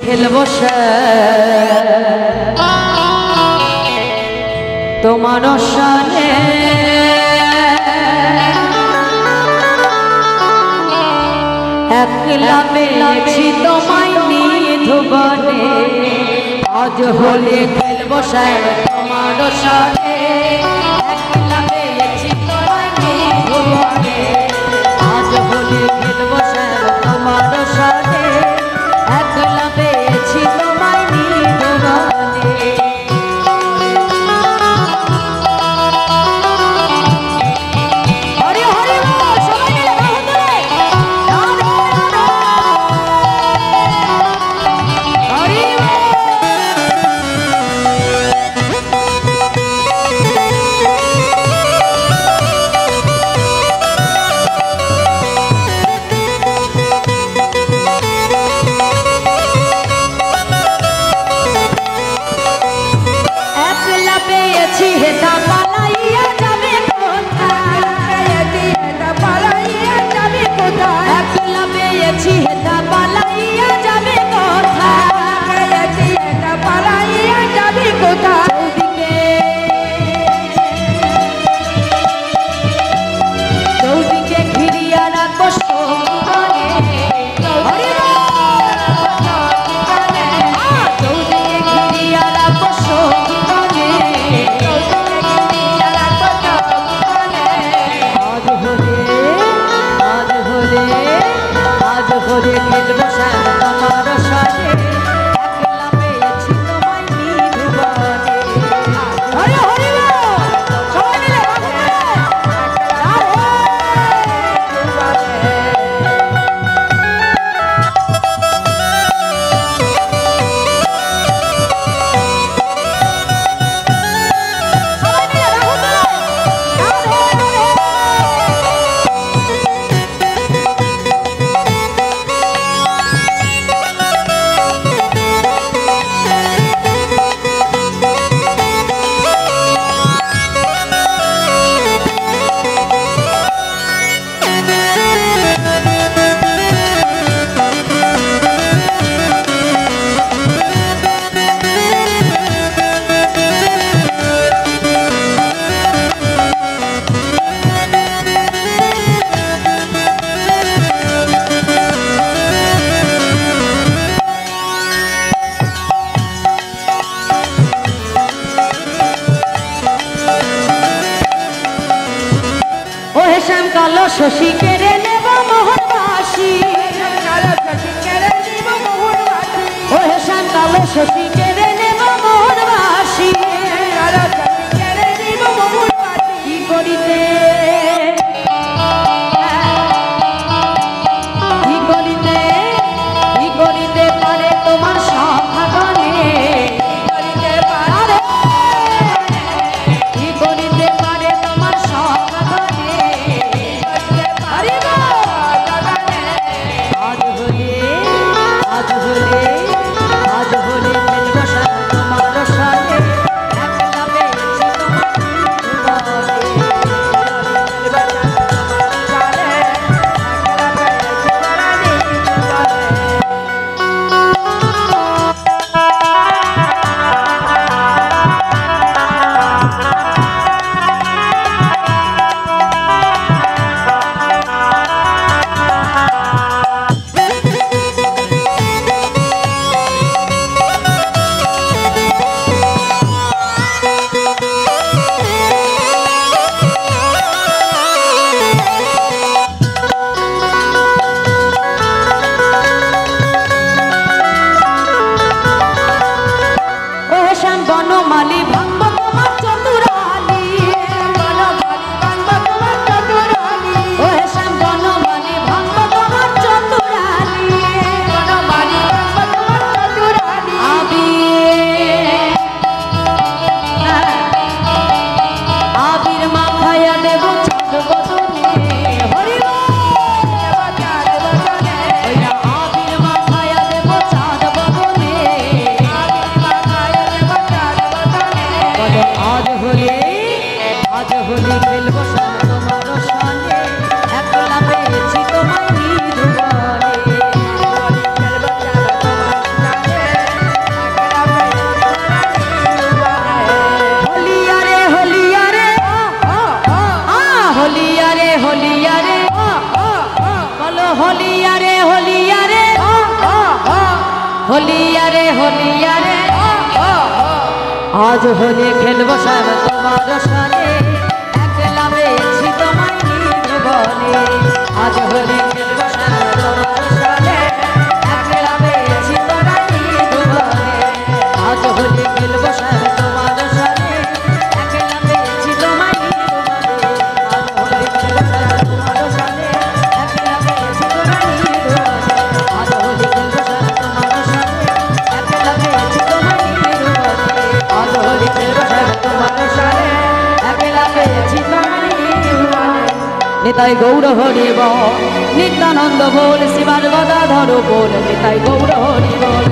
খেলবো তোমার সনে একলা পেয়েছি তোমায় নিধুবনে আজ হলে খেলবো তোমার সনে একলা পেয়েছি তোমায় নিধুবনে আজ হলে খেলবো তোমার সনে একলা পেয়েছি তোমায় নিধুবনে কালো শশী কেড়ে নেব মোহনবাসী ও হেসান কালো শশী কেড়ে নেব মোহনবাসী কি করিতে পারে তোমার সখাগণে কি করিতে পারে তোমার সখাগণে হলিয়ারে হলিয়ারে আজ হোলি খেলবো সব তোমার সাথে একলা পেয়েছি তোমায় নিজ বলে আজ হোলি খেলবো সব তোমার সাথে একলা পেয়েছি তোমায় নিজ বলে আজ হোলি খেলবো সব তোমার সাথে একলা পেয়েছি তোমায় নিজ বলে আজ হোলি খেলবো সব তোমার সাথে একলা পেয়েছি তোমায় নিজ বলে আজ হোলি খেলবো সব তোমার সাথে একলা পেয়েছি তোমায় নিজ বলে আজ হোলি খেলবো সব তোমার সাথে একলা পেয়েছি তোমায় নিজ বলে নিতাই গৌর হরি বল নিত্যানন্দ বল শিবার গদাধর বল নিতাই গৌর হরি বল